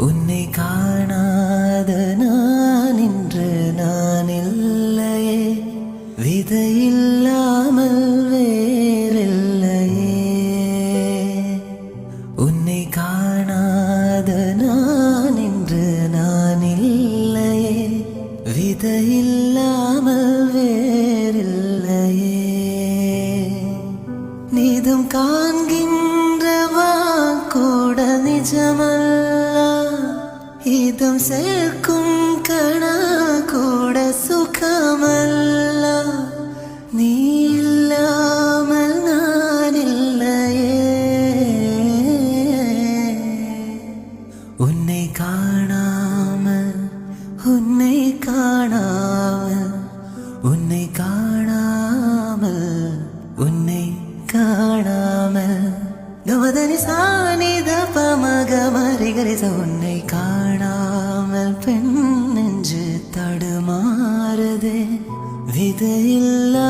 உன்னை காணாத நான் இன்று நான் இல்லையே, விதையில்லாமல் வேறில்லையே. உன்னை காணாத நான் இன்று நான் இல்லையே, விதையில்லாமல் வேறில்லையே. நீதம் காண்கின்றவா கூட நிஜமல்ல, இதம் சேர்க்கும் கணா கூட சுகமல்ல. நீ இல்லாமல் நான் இல்லையே. உன்னை காணாமல் உன்னை காணாமல் உன்னை காணாமல் உன்னை காணாமல் கமதனி சானித பமகமரிகரிச. உன்னை காணாமல் பெண் நெஞ்சு தடுமாறுதே, விதையில்லா